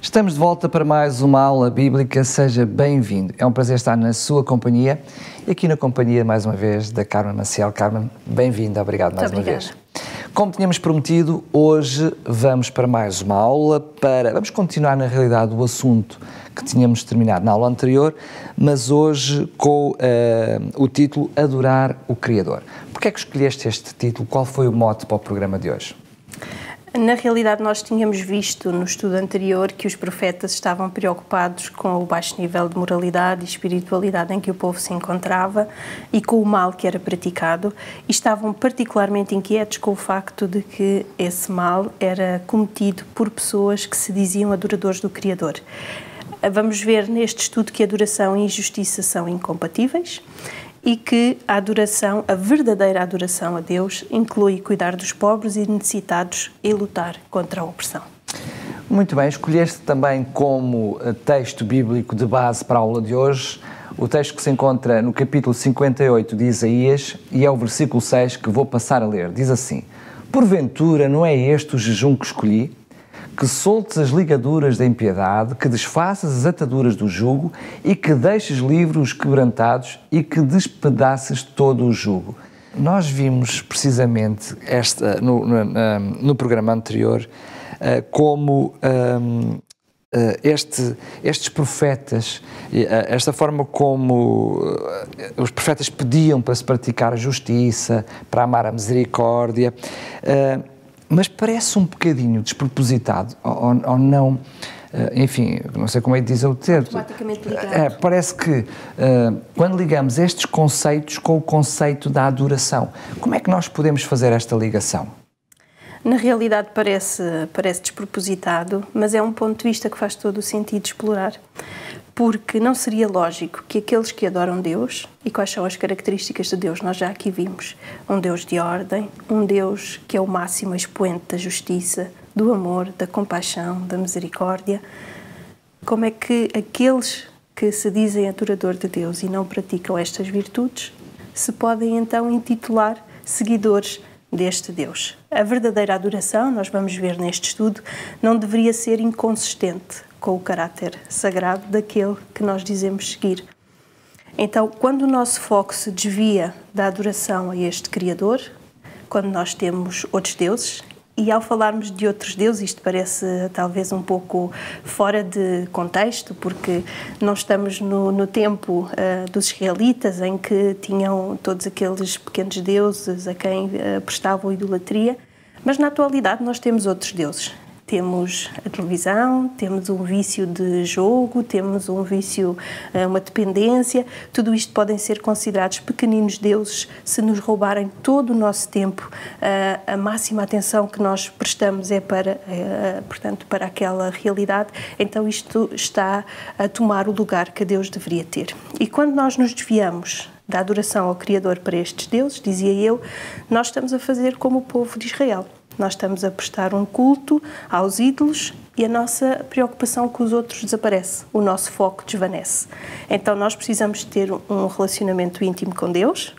Estamos de volta para mais uma aula bíblica, seja bem-vindo. É um prazer estar na sua companhia e aqui na companhia, mais uma vez, da Carmen Maciel. Carmen, bem-vinda, obrigado mais uma vez. Como tínhamos prometido, hoje vamos para mais uma aula, vamos continuar na realidade o assunto que tínhamos terminado na aula anterior, mas hoje com o título Adorar o Criador. Porquê é que escolheste este título? Qual foi o mote para o programa de hoje? Na realidade, nós tínhamos visto no estudo anterior que os profetas estavam preocupados com o baixo nível de moralidade e espiritualidade em que o povo se encontrava e com o mal que era praticado, e estavam particularmente inquietos com o facto de que esse mal era cometido por pessoas que se diziam adoradores do Criador. Vamos ver neste estudo que adoração e injustiça são incompatíveis e que a verdadeira adoração a Deus inclui cuidar dos pobres e necessitados e lutar contra a opressão. Muito bem, escolheste também como texto bíblico de base para a aula de hoje o texto que se encontra no capítulo 58 de Isaías e é o versículo 6 que vou passar a ler. Diz assim: Porventura não é este o jejum que escolhi? Que soltes as ligaduras da impiedade, que desfaças as ataduras do jugo e que deixes livres os quebrantados e que despedaces todo o jugo. Nós vimos precisamente no programa anterior como estes profetas, esta forma como os profetas pediam para se praticar a justiça, para amar a misericórdia, mas parece um bocadinho despropositado, ou não, enfim, não sei como é que diz o termo. Automaticamente ligado. Parece que quando ligamos estes conceitos com o conceito da adoração, como é que nós podemos fazer esta ligação? Na realidade parece despropositado, mas é um ponto de vista que faz todo o sentido explorar. Porque não seria lógico que aqueles que adoram Deus, e quais são as características de Deus, nós já aqui vimos, um Deus de ordem, um Deus que é o máximo expoente da justiça, do amor, da compaixão, da misericórdia, como é que aqueles que se dizem adorador de Deus e não praticam estas virtudes, se podem então intitular seguidores deste Deus? A verdadeira adoração, nós vamos ver neste estudo, não deveria ser inconsistente com o caráter sagrado daquele que nós dizemos seguir. Então, quando o nosso foco se desvia da adoração a este Criador, quando nós temos outros deuses, e ao falarmos de outros deuses, isto parece talvez um pouco fora de contexto, porque não estamos no tempo dos israelitas, em que tinham todos aqueles pequenos deuses a quem prestavam idolatria, mas na atualidade nós temos outros deuses. Temos a televisão, temos um vício de jogo, temos um vício, uma dependência. Tudo isto podem ser considerados pequeninos deuses se nos roubarem todo o nosso tempo. A máxima atenção que nós prestamos é portanto, para aquela realidade. Então isto está a tomar o lugar que Deus deveria ter. E quando nós nos desviamos da adoração ao Criador para estes deuses, dizia eu, nós estamos a fazer como o povo de Israel. Nós estamos a prestar um culto aos ídolos e a nossa preocupação com os outros desaparece, o nosso foco desvanece. Então nós precisamos ter um relacionamento íntimo com Deus,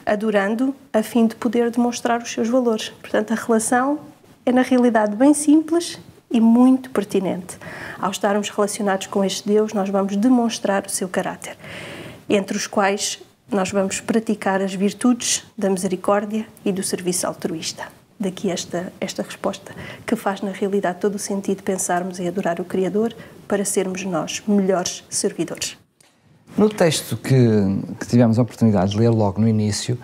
adorando a fim de poder demonstrar os seus valores. Portanto, a relação é na realidade bem simples e muito pertinente. Ao estarmos relacionados com este Deus, nós vamos demonstrar o seu caráter, entre os quais nós vamos praticar as virtudes da misericórdia e do serviço altruísta. Daqui esta resposta, que faz na realidade todo o sentido pensarmos em adorar o Criador para sermos nós melhores servidores. No texto que tivemos a oportunidade de ler logo no início,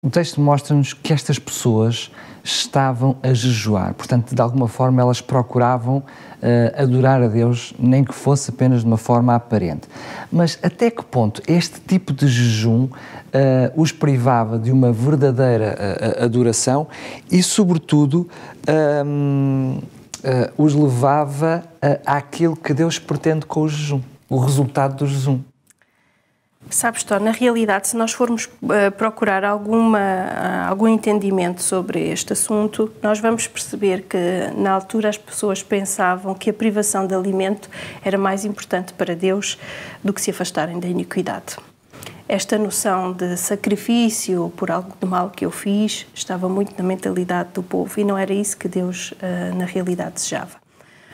o texto mostra-nos que estas pessoas estavam a jejuar, portanto, de alguma forma elas procuravam adorar a Deus, nem que fosse apenas de uma forma aparente. Mas até que ponto este tipo de jejum os privava de uma verdadeira adoração e, sobretudo, os levava àquilo que Deus pretende com o jejum, o resultado do jejum? Sabes, Tó, na realidade, se nós formos procurar algum entendimento sobre este assunto, nós vamos perceber que, na altura, as pessoas pensavam que a privação de alimento era mais importante para Deus do que se afastarem da iniquidade. Esta noção de sacrifício por algo de mal que eu fiz estava muito na mentalidade do povo e não era isso que Deus, na realidade, desejava.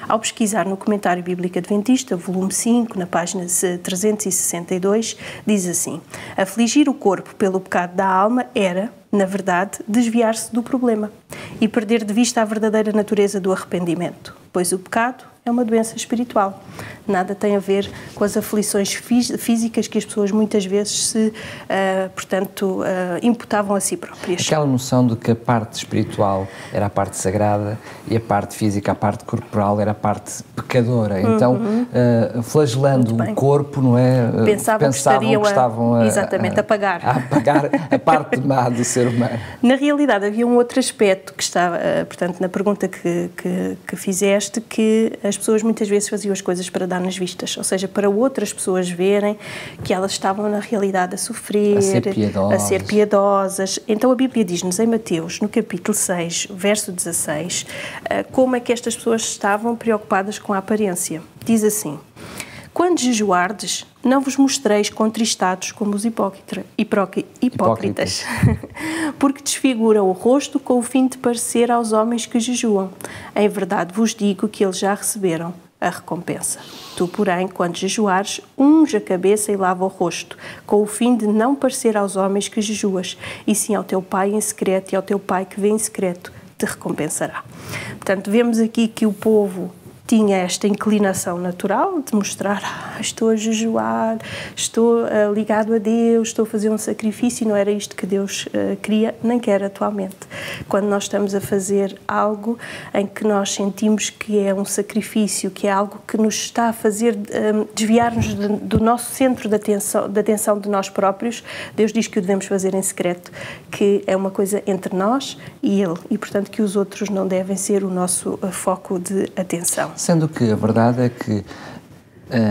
Ao pesquisar no Comentário Bíblico Adventista, volume 5, na página 362, diz assim: afligir o corpo pelo pecado da alma era, na verdade, desviar-se do problema e perder de vista a verdadeira natureza do arrependimento, pois o pecado é uma doença espiritual. Nada tem a ver com as aflições físicas que as pessoas muitas vezes se, imputavam a si próprias. Aquela noção de que a parte espiritual era a parte sagrada e a parte física, a parte corporal, era a parte pecadora. Então, flagelando o corpo, não é? Pensavam que estavam a apagar a parte má do ser humano. Na realidade, havia um outro aspecto que estava, na pergunta que fizeste, que as pessoas muitas vezes faziam as coisas para dar nas vistas, ou seja, para outras pessoas verem que elas estavam na realidade a sofrer, a ser piedosas. Então a Bíblia diz-nos em Mateus, no capítulo 6, verso 16, como é que estas pessoas estavam preocupadas com a aparência. Diz assim: quando jejuardes, não vos mostreis contristados como os hipócritas, porque desfiguram o rosto com o fim de parecer aos homens que jejuam. Em verdade vos digo que eles já receberam a recompensa. Tu, porém, quando jejuares, unge a cabeça e lava o rosto, com o fim de não parecer aos homens que jejuas, e sim ao teu Pai em secreto, e ao teu Pai que vê em secreto te recompensará. Portanto, vemos aqui que o povo tinha esta inclinação natural de mostrar: estou a jejuar, estou ligado a Deus, estou a fazer um sacrifício, e não era isto que Deus queria, nem quer atualmente. Quando nós estamos a fazer algo em que nós sentimos que é um sacrifício, que é algo que nos está a fazer desviar-nos do nosso centro de atenção de nós próprios, Deus diz que o devemos fazer em secreto, que é uma coisa entre nós e Ele, e portanto que os outros não devem ser o nosso foco de atenção. Sendo que a verdade é que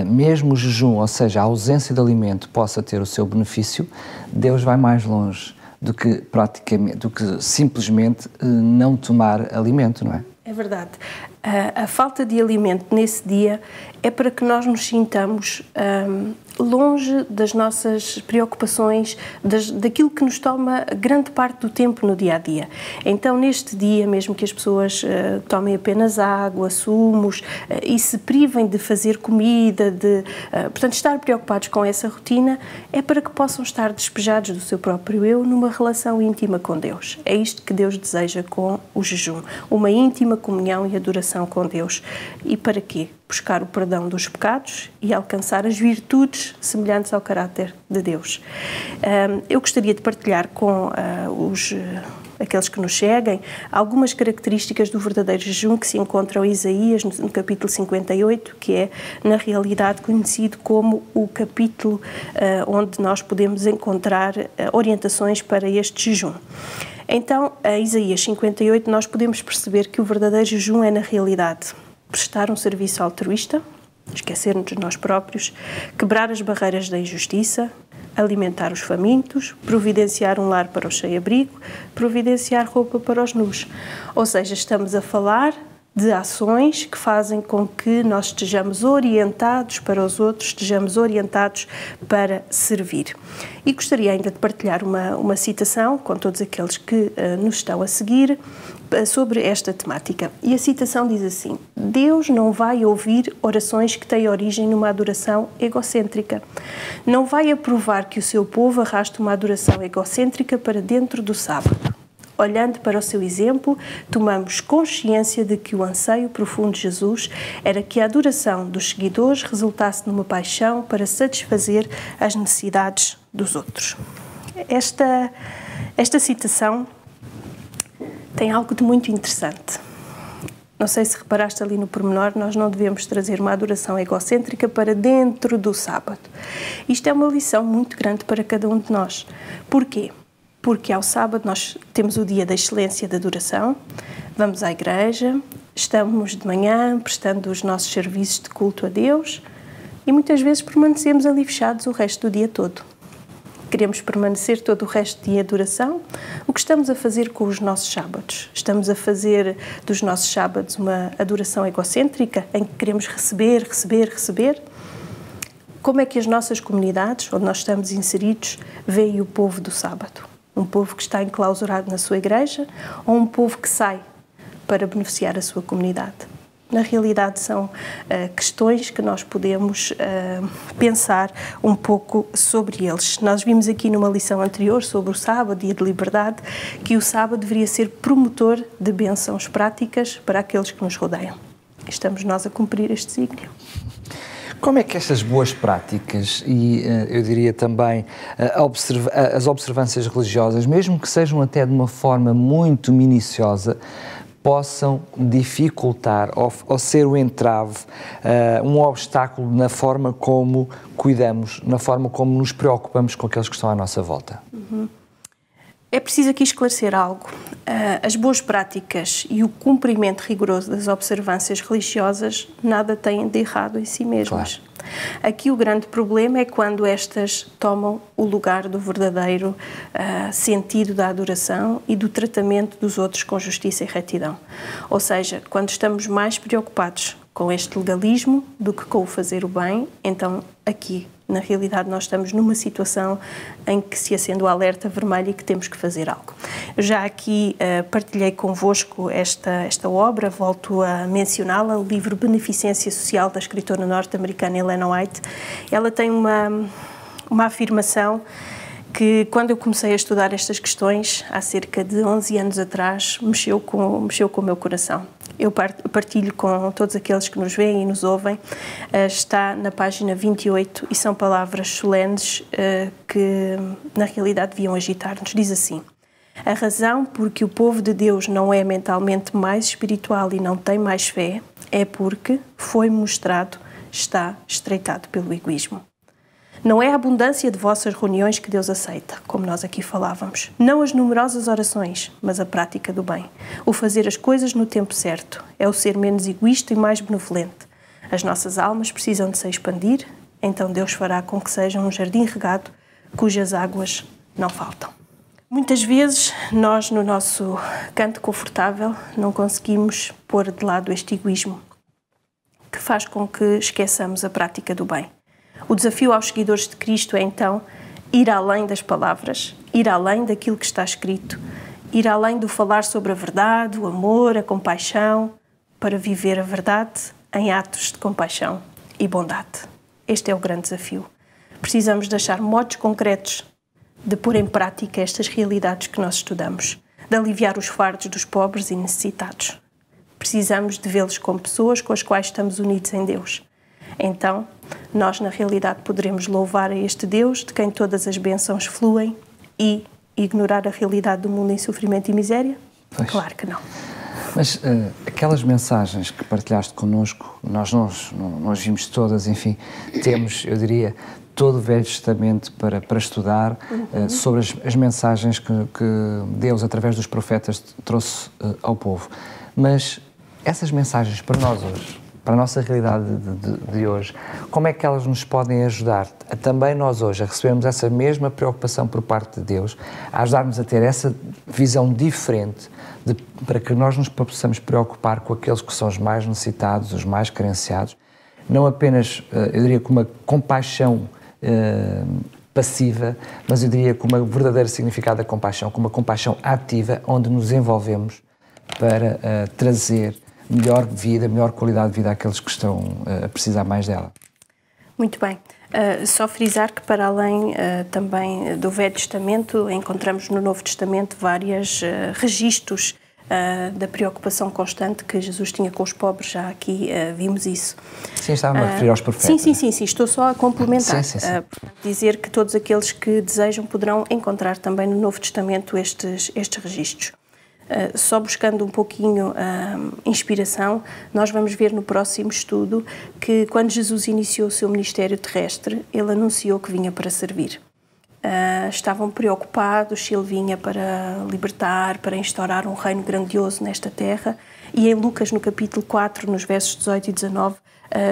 mesmo o jejum, ou seja, a ausência de alimento, possa ter o seu benefício, Deus vai mais longe do que simplesmente não tomar alimento, não é? É verdade. A falta de alimento nesse dia é para que nós nos sintamos longe das nossas preocupações, daquilo que nos toma grande parte do tempo no dia-a-dia. Então, neste dia, mesmo que as pessoas tomem apenas água, sumos, e se privem de fazer comida, portanto, estar preocupados com essa rotina, é para que possam estar despejados do seu próprio eu numa relação íntima com Deus. É isto que Deus deseja com o jejum, uma íntima comunhão e adoração com Deus. E para quê? Buscar o perdão dos pecados e alcançar as virtudes semelhantes ao caráter de Deus. Eu gostaria de partilhar com aqueles que nos seguem algumas características do verdadeiro jejum que se encontram em Isaías, no capítulo 58, que é, na realidade, conhecido como o capítulo onde nós podemos encontrar orientações para este jejum. Então, em Isaías 58, nós podemos perceber que o verdadeiro jejum é, na realidade, prestar um serviço altruísta, esquecer-nos de nós próprios, quebrar as barreiras da injustiça, alimentar os famintos, providenciar um lar para o sem-abrigo, providenciar roupa para os nus. Ou seja, estamos a falar de ações que fazem com que nós estejamos orientados para os outros, estejamos orientados para servir. E gostaria ainda de partilhar uma citação com todos aqueles que nos estão a seguir sobre esta temática. E a citação diz assim: Deus não vai ouvir orações que têm origem numa adoração egocêntrica. Não vai aprovar que o seu povo arraste uma adoração egocêntrica para dentro do sábado. Olhando para o seu exemplo, tomamos consciência de que o anseio profundo de Jesus era que a adoração dos seguidores resultasse numa paixão para satisfazer as necessidades dos outros. Esta citação tem algo de muito interessante. Não sei se reparaste ali no pormenor, nós não devemos trazer uma adoração egocêntrica para dentro do sábado. Isto é uma lição muito grande para cada um de nós. Porquê? Porque ao sábado nós temos o dia da excelência da adoração, vamos à igreja, estamos de manhã prestando os nossos serviços de culto a Deus e muitas vezes permanecemos ali fechados o resto do dia todo. Queremos permanecer todo o resto do dia de adoração. O que estamos a fazer com os nossos sábados? Estamos a fazer dos nossos sábados uma adoração egocêntrica em que queremos receber? Como é que as nossas comunidades, onde nós estamos inseridos, veem o povo do sábado? Um povo que está enclausurado na sua igreja ou um povo que sai para beneficiar a sua comunidade? Na realidade, são questões que nós podemos pensar um pouco sobre eles. Nós vimos aqui numa lição anterior sobre o sábado, dia de liberdade, que o sábado deveria ser promotor de bênçãos práticas para aqueles que nos rodeiam. Estamos nós a cumprir este desígnio. Como é que estas boas práticas e, eu diria também, as observâncias religiosas, mesmo que sejam até de uma forma muito minuciosa, possam dificultar ou ser o entrave, um obstáculo na forma como cuidamos, na forma como nos preocupamos com aqueles que estão à nossa volta? É preciso aqui esclarecer algo. As boas práticas e o cumprimento rigoroso das observâncias religiosas nada têm de errado em si mesmas. Claro. Aqui o grande problema é quando estas tomam o lugar do verdadeiro sentido da adoração e do tratamento dos outros com justiça e retidão. Ou seja, quando estamos mais preocupados com este legalismo do que com o fazer o bem, então aqui, na realidade, nós estamos numa situação em que se acende o alerta vermelho e que temos que fazer algo. Eu já aqui partilhei convosco esta obra, volto a mencioná-la, o livro Beneficência Social, da escritora norte-americana Ellen White. Ela tem uma afirmação que, quando eu comecei a estudar estas questões, há cerca de 11 anos atrás, mexeu com o meu coração. Eu partilho com todos aqueles que nos veem e nos ouvem. Está na página 28 e são palavras solenes que, na realidade, deviam agitar-nos. Diz assim: a razão por que o povo de Deus não é mentalmente mais espiritual e não tem mais fé é porque foi mostrado, está estreitado pelo egoísmo. Não é a abundância de vossas reuniões que Deus aceita, como nós aqui falávamos. Não as numerosas orações, mas a prática do bem. O fazer as coisas no tempo certo. É o ser menos egoísta e mais benevolente. As nossas almas precisam de se expandir, então Deus fará com que sejam um jardim regado, cujas águas não faltam. Muitas vezes, nós, no nosso canto confortável, não conseguimos pôr de lado este egoísmo, que faz com que esqueçamos a prática do bem. O desafio aos seguidores de Cristo é, então, ir além das palavras, ir além daquilo que está escrito, ir além do falar sobre a verdade, o amor, a compaixão, para viver a verdade em atos de compaixão e bondade. Este é o grande desafio. Precisamos de achar modos concretos de pôr em prática estas realidades que nós estudamos, de aliviar os fardos dos pobres e necessitados. Precisamos de vê-los como pessoas com as quais estamos unidos em Deus. Então, nós, na realidade, poderemos louvar a este Deus de quem todas as bênçãos fluem e ignorar a realidade do mundo em sofrimento e miséria? Pois. Claro que não. Mas aquelas mensagens que partilhaste connosco, nós vimos todas, enfim, temos, eu diria, todo o Velho Testamento para estudar sobre as mensagens que Deus, através dos profetas, trouxe ao povo. Mas essas mensagens para nós hoje, para a nossa realidade de hoje, como é que elas nos podem ajudar a também nós hoje a recebermos essa mesma preocupação por parte de Deus, a ajudar-nos a ter essa visão diferente para que nós nos possamos preocupar com aqueles que são os mais necessitados, os mais carenciados, não apenas, eu diria, com uma compaixão passiva, mas eu diria com uma verdadeira significado da compaixão, com uma compaixão ativa, onde nos envolvemos para trazer melhor vida, melhor qualidade de vida àqueles que estão a precisar mais dela. Muito bem. Só frisar que, para além também do Velho Testamento, encontramos no Novo Testamento vários registros da preocupação constante que Jesus tinha com os pobres. Já aqui vimos isso. Sim, estava a referir aos profetas. Sim. Estou só a complementar. Sim. Dizer que todos aqueles que desejam poderão encontrar também no Novo Testamento estes registros. Só buscando um pouquinho inspiração, nós vamos ver no próximo estudo que, quando Jesus iniciou o seu ministério terrestre, ele anunciou que vinha para servir. Estavam preocupados se ele vinha para libertar, para instaurar um reino grandioso nesta terra, e em Lucas, no capítulo 4, nos versos 18 e 19,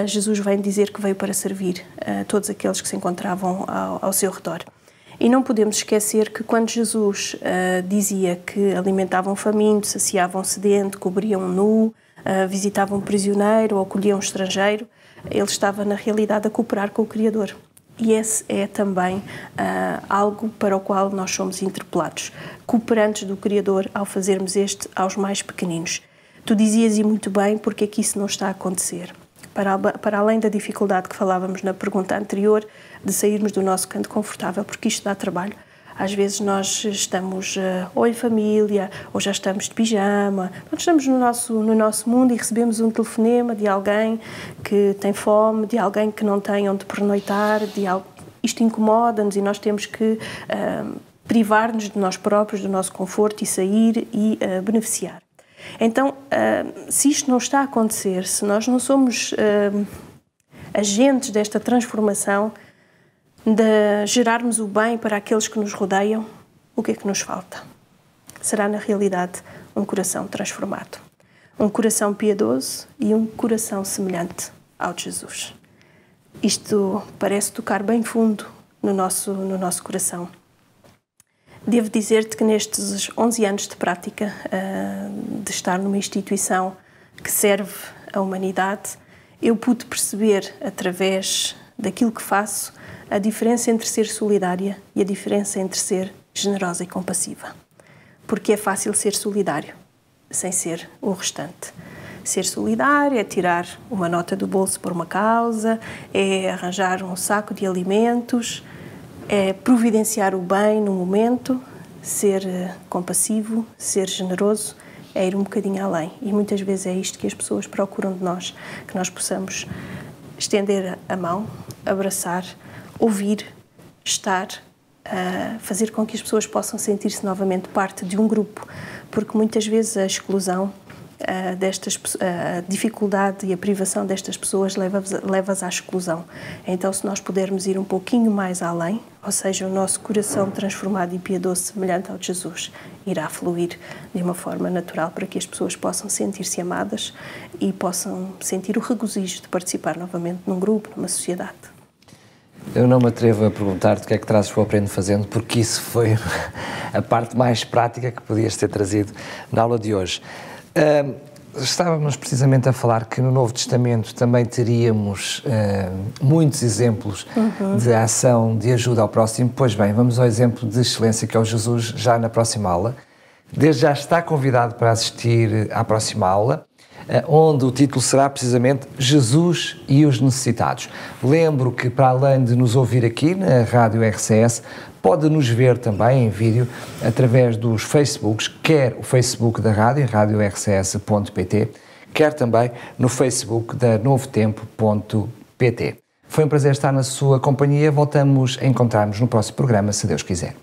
Jesus vem dizer que veio para servir todos aqueles que se encontravam ao seu redor. E não podemos esquecer que, quando Jesus dizia que alimentavam um faminto, saciavam um sedento, cobriam um nu, visitavam um prisioneiro ou acolhiam um estrangeiro, ele estava, na realidade, a cooperar com o Criador. E esse é também algo para o qual nós somos interpelados, cooperantes do Criador ao fazermos este aos mais pequeninos. Tu dizias, e muito bem, porque é que isso não está a acontecer. Para além da dificuldade que falávamos na pergunta anterior, de sairmos do nosso canto confortável, porque isto dá trabalho. Às vezes nós estamos ou em família, ou já estamos de pijama, nós estamos no nosso mundo e recebemos um telefonema de alguém que tem fome, de alguém que não tem onde pernoitar, isto incomoda-nos e nós temos que privar-nos de nós próprios, do nosso conforto e sair e beneficiar. Então, se isto não está a acontecer, se nós não somos agentes desta transformação, de gerarmos o bem para aqueles que nos rodeiam, o que é que nos falta? Será, na realidade, um coração transformado. Um coração piedoso e um coração semelhante ao de Jesus. Isto parece tocar bem fundo no nosso coração. Devo dizer-te que nestes 11 anos de prática, de estar numa instituição que serve a humanidade, eu pude perceber, através daquilo que faço, a diferença entre ser solidária e a diferença entre ser generosa e compassiva. Porque é fácil ser solidário, sem ser o restante. Ser solidário é tirar uma nota do bolso por uma causa, é arranjar um saco de alimentos, é providenciar o bem no momento. Ser compassivo, ser generoso, é ir um bocadinho além. E muitas vezes é isto que as pessoas procuram de nós, que nós possamos estender a mão, abraçar, ouvir, estar, fazer com que as pessoas possam sentir-se novamente parte de um grupo, porque muitas vezes a exclusão, a dificuldade e a privação destas pessoas leva-as à exclusão. Então, se nós pudermos ir um pouquinho mais além, ou seja, o nosso coração transformado e piedoso semelhante ao de Jesus, irá fluir de uma forma natural para que as pessoas possam sentir-se amadas e possam sentir o regozijo de participar novamente num grupo, numa sociedade. Eu não me atrevo a perguntar-te o que é que trazes para o Aprendo Fazendo, porque isso foi a parte mais prática que podias ter trazido na aula de hoje. Estávamos precisamente a falar que no Novo Testamento também teríamos muitos exemplos de ação de ajuda ao próximo. Pois bem, vamos ao exemplo de excelência que é o Jesus já na próxima aula. Desde já está convidado para assistir à próxima aula, onde o título será precisamente Jesus e os Necessitados. Lembro que, para além de nos ouvir aqui na Rádio RCS, pode nos ver também em vídeo através dos Facebooks, quer o Facebook da rádio, radiorcs.pt, quer também no Facebook da novotempo.pt. Foi um prazer estar na sua companhia. Voltamos a encontrar-nos no próximo programa, se Deus quiser.